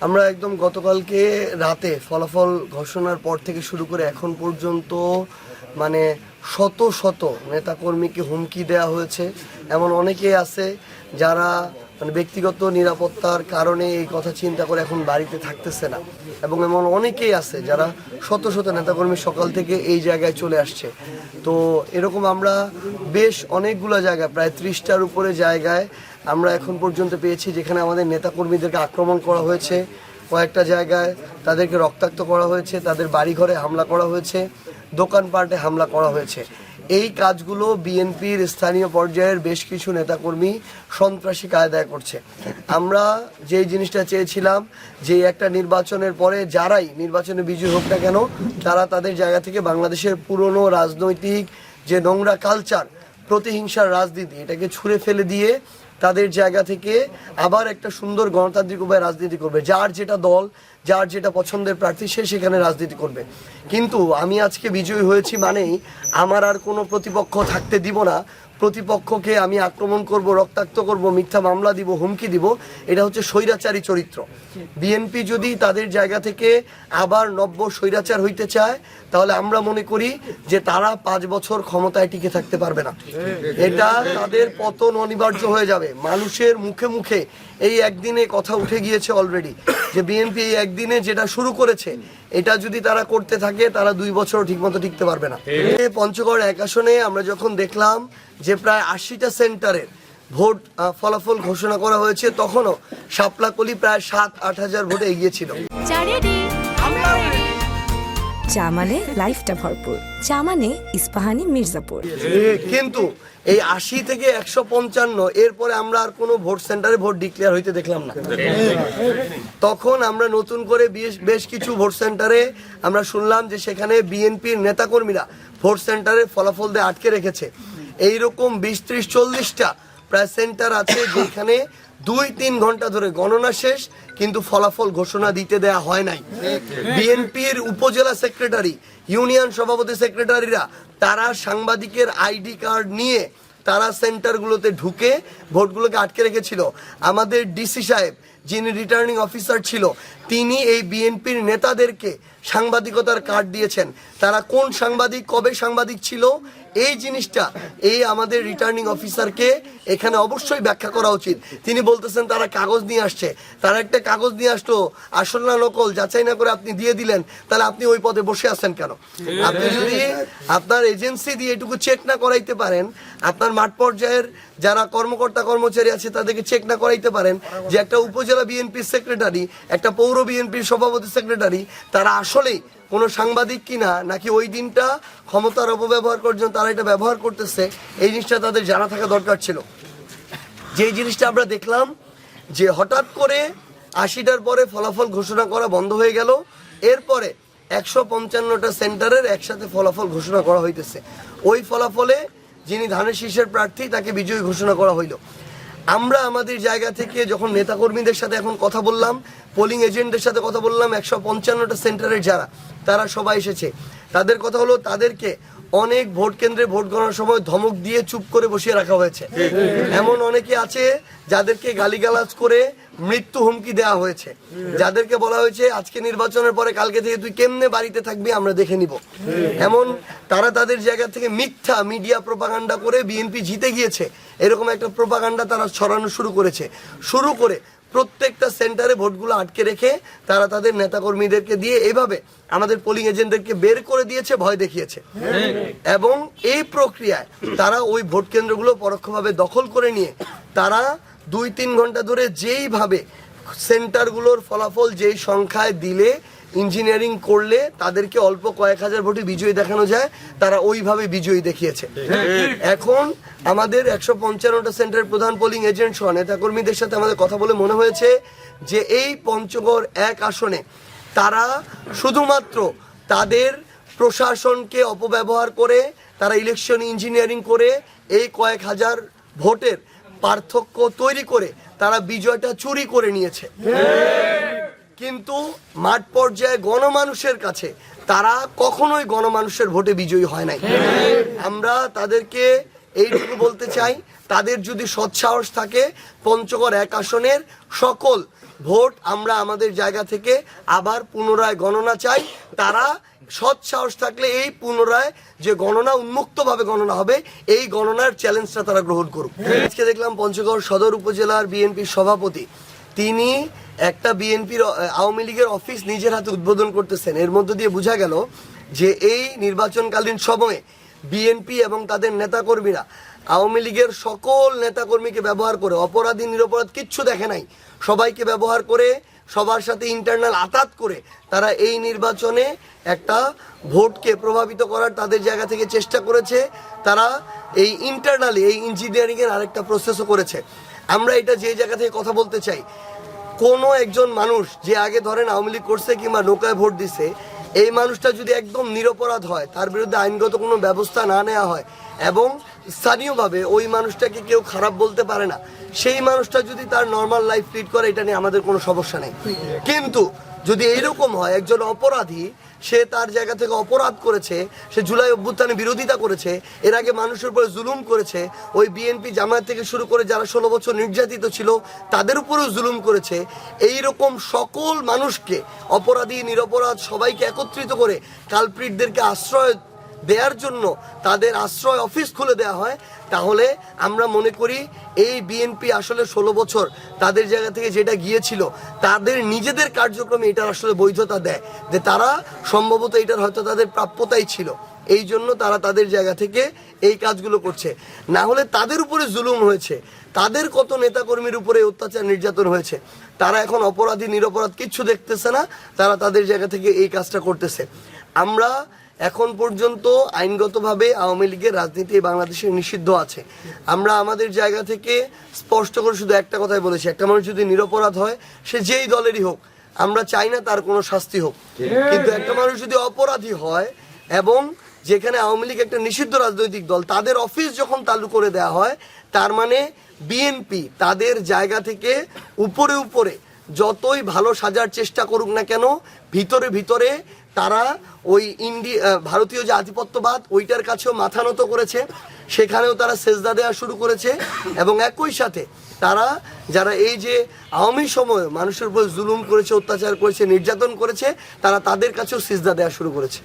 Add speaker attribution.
Speaker 1: আমরা একদম গতকালকে রাতে ফলাফল ঘোষণার পর থেকে শুরু করে এখন পর্যন্ত মানে শত শত নেতাকর্মীকে হুমকি দেওয়া হয়েছে। এমন অনেকেই আছে যারা মানে ব্যক্তিগত নিরাপত্তার কারণে এই কথা চিন্তা করে এখন বাড়িতে থাকতেছে না, এবং এমন অনেকেই আছে যারা শত শত নেতাকর্মী সকাল থেকে এই জায়গায় চলে আসছে। তো এরকম আমরা বেশ অনেকগুলো জায়গায় প্রায় 30টার উপরে জায়গায় আমরা এখন পর্যন্ত পেয়েছি যেখানে আমাদের নেতাকর্মীদেরকে আক্রমণ করা হয়েছে। কয়েকটা জায়গায় তাদেরকে রক্তাক্ত করা হয়েছে, তাদের বাড়িঘরে হামলা করা হয়েছে, দোকানপাটে হামলা করা হয়েছে। এই কাজগুলো বিএনপির স্থানীয় পর্যায়ের বেশ কিছু নেতাকর্মী সন্ত্রাসী কায়দায় করছে। আমরা যে জিনিসটা চেয়েছিলাম যে একটা নির্বাচনের পরে যারাই নির্বাচনে বিজয়ী হোক না কেন, তারা তাদের জায়গা থেকে বাংলাদেশের পুরনো রাজনৈতিক যে নোংরা কালচার, প্রতিহিংসার রাজনীতি, এটাকে ছুঁড়ে ফেলে দিয়ে তাদের জায়গা থেকে আবার একটা সুন্দর গণতান্ত্রিক উপায়ে রাজনীতি করবে। যার যেটা দল, যার যেটা পছন্দের প্রার্থী, সে সেখানে রাজনীতি করবে। কিন্তু আমি আজকে বিজয়ী হয়েছি মানেই আমার আর কোনো প্রতিপক্ষ থাকতে দিব না। প্রতিপক্ষকে আমি আক্রমণ করব, রক্তাক্ত করব, মিথ্যা মামলা দিব, হুমকি দিব। এটা হচ্ছে স্বৈরাচারী চরিত্র। বিএনপি যদি তাদের জায়গা থেকে আবার নব্য স্বৈরাচার হইতে চায়, তাহলে আমরা মনে করি যে তারা 5 বছর ক্ষমতায় টিকে থাকতে পারবে না। এটা তাদের পতন অনিবার্য হয়ে যাবে। মানুষের মুখে মুখে এই একদিনে কথা উঠে গিয়েছে অলরেডি যে বিএনপি এই একদিনে যেটা শুরু করেছে, এটা যদি তারা করতে থাকে তারা 2 বছর ঠিকমতো টিকতে পারবে না। পঞ্চগড় 1 আসনে আমরা যখন দেখলাম যে প্রায় 80টা সেন্টারের ভোট ফলাফল ঘোষণা করা হয়েছে, তখনও শাপলাকলি প্রায় 7-8 হাজার ভোটে এগিয়েছিল।
Speaker 2: চা মানে লাইফটা ভরপুর, চা মানে ইস্পাহানি মির্জাপুর।
Speaker 1: কিন্তু এই 80 থেকে 155 এরপরে আমরা আর কোনো ভোট সেন্টারে ভোট ডিক্লেয়ার হইতে দেখলাম না। তখন আমরা নতুন করে বেশ কিছু ভোট সেন্টারে আমরা শুনলাম যে সেখানে বিএনপির নেতাকর্মীরা ভোট সেন্টারে ফলাফল দিয়ে আটকে রেখেছে। এইরকম 20, 30, 40টা প্রায় সেন্টার আছে যেখানে 2-3 ঘন্টা ধরে গণনা শেষ কিন্তু ফলাফল ঘোষণা দিতে দেয়া হয় নাই। বিএনপির উপজেলা সেক্রেটারি, ইউনিয়ন সভাপতি সেক্রেটারিরা তারা সাংবাদিকের আইডি কার্ড নিয়ে তারা সেন্টারগুলোতে ঢুকে ভোটগুলোকে আটকে রেখেছিল। আমাদের ডিসি সাহেব যিনি রিটার্নিং অফিসার ছিল, তিনি এই বিএনপির নেতাদেরকে সাংবাদিকতার কার্ড দিয়েছেন। তারা কোন সাংবাদিক, কবে সাংবাদিক ছিল, এই জিনিসটা এই আমাদের রিটার্নিং অফিসারকে এখানে অবশ্যই ব্যাখ্যা করা উচিত। তিনি বলতেছেন তারা কাগজ নিয়ে আসছে। তারা একটা কাগজ নিয়ে আসতো, আসল না নকল যাচাই না করে আপনি দিয়ে দিলেন, তাহলে আপনি ওই পদে বসে আছেন কেন? আপনি যদি আপনার এজেন্সি দিয়ে এটুকু চেক না করাইতে পারেন, আপনার মাঠ পর্যায়ের যারা কর্মকর্তা কর্মচারী আছে তাদেরকে চেক না করাইতে পারেন যে একটা উপজেলা বিএনপির সেক্রেটারি, একটা পৌর বিএনপির সভাপতি সেক্রেটারি তারা আসলেই কোনো সাংবাদিক কিনা, নাকি ওই দিনটা ক্ষমতার অপব্যবহার করার জন্য তারা এটা ব্যবহার করতেছে, এই জিনিসটা তাদের জানা থাকা দরকার ছিল। যে জিনিসটা আমরা দেখলাম যে হঠাৎ করে 80টার পরে ফলাফল ঘোষণা করা বন্ধ হয়ে গেল। এরপরে 155টা সেন্টারের একসাথে ফলাফল ঘোষণা করা হইতেছে। ওই ফলাফলে যিনি ধানের শীষের প্রার্থী তাকে বিজয়ী ঘোষণা করা হইল। আমরা আমাদের জায়গা থেকে যখন নেতাকর্মীদের সাথে এখন কথা বললাম, পোলিং এজেন্টদের সাথে কথা বললাম, 155টা সেন্টারের যারা তারা সবাই এসেছে, তাদের কথা হলো তাদেরকে অনেক ভোট কেন্দ্রে ভোট গণনার সময় ধমক দিয়ে চুপ করে বসিয়ে রাখা হয়েছে। এমন অনেকে আছে যাদেরকে গালিগালাজ করে মৃত্যু হুমকি দেওয়া হয়েছে, যাদেরকে বলা হয়েছে আজকে নির্বাচনের পরে কালকে থেকে তুই কেমনে বাড়িতে থাকবি আমরা দেখে নিব। এমন তারা তাদের জায়গা থেকে মিথ্যা মিডিয়া প্রোপাগান্ডা করে বিএনপি জিতে গিয়েছে এরকম একটা প্রোপাগান্ডা তারা ছড়ানো শুরু করে প্রত্যেকটা সেন্টারে ভোটগুলো আটকে রেখে তারা তাদের নেতাকর্মীদেরকে দিয়ে এইভাবে আমাদের পোলিং এজেন্টদেরকে বের করে দিয়েছে, ভয় দেখিয়েছে। এবং এই প্রক্রিয়ায় তারা ওই ভোট কেন্দ্রগুলো পরোক্ষভাবে দখল করে নিয়ে তারা 2-3 ঘন্টা ধরে যেইভাবে সেন্টারগুলোর ফলাফল যেই সংখ্যায় দিলে ইঞ্জিনিয়ারিং করলে তাদেরকে অল্প কয়েক হাজার ভোটে বিজয়ী দেখানো যায়, তারা ওইভাবে বিজয়ী দেখিয়েছে। এখন আমাদের 155টা সেন্টারের প্রধান পোলিং এজেন্ট সহ নেতাকর্মীদের সাথে আমাদের কথা বলে মনে হয়েছে যে এই পঞ্চগড় 1 আসনে তারা শুধুমাত্র তাদের প্রশাসনকে অপব্যবহার করে, তারা ইলেকশন ইঞ্জিনিয়ারিং করে এই কয়েক হাজার ভোটের পার্থক্য তৈরি করে তারা বিজয়টা চুরি করে নিয়েছে। কিন্তু মাঠ পর্যায়ে গণমানুষের কাছে তারা কখনোই গণমানুষের ভোটে বিজয়ী হয় নাই। আমরা তাদেরকে এইটুকু বলতে চাই, তাদের যদি সৎসাহস থাকে পঞ্চগড় 1 আসনের সকল ভোট আমরা আমাদের জায়গা থেকে আবার পুনরায় গণনা চাই। তারা সৎসাহস থাকলে এই পুনরায় যে গণনা উন্মুক্তভাবে গণনা হবে এই গণনার চ্যালেঞ্জটা তারা গ্রহণ করুক। আজকে দেখলাম পঞ্চগড় সদর উপজেলার বিএনপির সভাপতি তিনি একটা বিএনপির আওয়ামী লীগের অফিস নিজের হাতে উদ্বোধন করতেছেন। এর মধ্য দিয়ে বোঝা গেল যে এই নির্বাচনকালীন সময়ে বিএনপি এবং তাদের নেতাকর্মীরা আওয়ামী লীগের সকল নেতাকর্মীকে ব্যবহার করে, অপরাধী নিরপরাধ কিচ্ছু দেখে নাই, সবাইকে ব্যবহার করে সবার সাথে ইন্টারনাল আতাত করে তারা এই নির্বাচনে একটা ভোটকে প্রভাবিত করার তাদের জায়গা থেকে চেষ্টা করেছে। তারা এই ইন্টারনালি এই ইঞ্জিনিয়ারিংয়ের আরেকটা প্রসেসও করেছে। আমরা এটা যে জায়গা থেকে কথা বলতে চাই, কোনো একজন মানুষ যে আগে ধরেন আওয়ামী লীগ করছে কিংবা নৌকায় ভোট দিছে, এই মানুষটা যদি একদম নিরপরাধ হয়, তার বিরুদ্ধে আইনগত কোনো ব্যবস্থা না নেওয়া হয় এবং স্থানীয়ভাবে ওই মানুষটাকে কেউ খারাপ বলতে পারে না, সেই মানুষটা যদি তার নর্মাল লাইফ লিড করে এটা নিয়ে আমাদের কোনো সমস্যা নেই। কিন্তু যদি এইরকম হয় একজন অপরাধী, সে তার জায়গা থেকে অপরাধ করেছে, সে জুলাই অভ্যুত্থানে বিরোধিতা করেছে, এর আগে মানুষের উপরে জুলুম করেছে, ওই বিএনপি জামায়াত থেকে শুরু করে যারা 16 বছর নির্যাতিত ছিল তাদের উপরেও জুলুম করেছে, এই রকম সকল মানুষকে অপরাধী নিরপরাধ সবাইকে একত্রিত করে কালপ্রিটদেরকে আশ্রয় দেওয়ার জন্য তাদের আশ্রয় অফিস খুলে দেওয়া হয়, তাহলে আমরা মনে করি এই বিএনপি আসলে 16 বছর তাদের জায়গা থেকে যেটা গিয়েছিল তাদের নিজেদের কার্যক্রমে এটার আসলে বৈধতা দেয়, যে তারা সম্ভবত এটার হয়তো তাদের প্রাপ্যতাই ছিল, এই জন্য তারা তাদের জায়গা থেকে এই কাজগুলো করছে। না হলে তাদের উপরে জুলুম হয়েছে, তাদের কত নেতাকর্মীর উপরে অত্যাচার নির্যাতন হয়েছে, তারা এখন অপরাধী নিরপরাধ কিচ্ছু দেখতেছে না, তারা তাদের জায়গা থেকে এই কাজটা করতেছে। আমরা এখন পর্যন্ত আইনগতভাবে আওয়ামী লীগের রাজনীতি বাংলাদেশে নিষিদ্ধ আছে। আমরা আমাদের জায়গা থেকে স্পষ্ট করে শুধু একটা কথাই বলেছি, একটা মানুষ যদি নিরপরাধ হয় সে যেই দলেরই হোক, আমরা চাই না তার কোনো শাস্তি হোক। কিন্তু একটা মানুষ যদি অপরাধী হয় এবং যেখানে আওয়ামী লীগ একটা নিষিদ্ধ রাজনৈতিক দল, তাদের অফিস যখন চালু করে দেওয়া হয়, তার মানে বিএনপি তাদের জায়গা থেকে উপরে উপরে যতই ভালো সাজার চেষ্টা করুক না কেন, ভিতরে ভিতরে তারা ওই ভারতীয় যে আধিপত্যবাদ ওইটার কাছেও মাথা নত করেছে, সেখানেও তারা সেজদা দেওয়া শুরু করেছে। এবং একই সাথে তারা যারা এই যে আওয়ামী সময়ে মানুষের উপর জুলুম করেছে, অত্যাচার করেছে, নির্যাতন করেছে, তারা তাদের কাছেও সিজদা দেওয়া শুরু করেছে।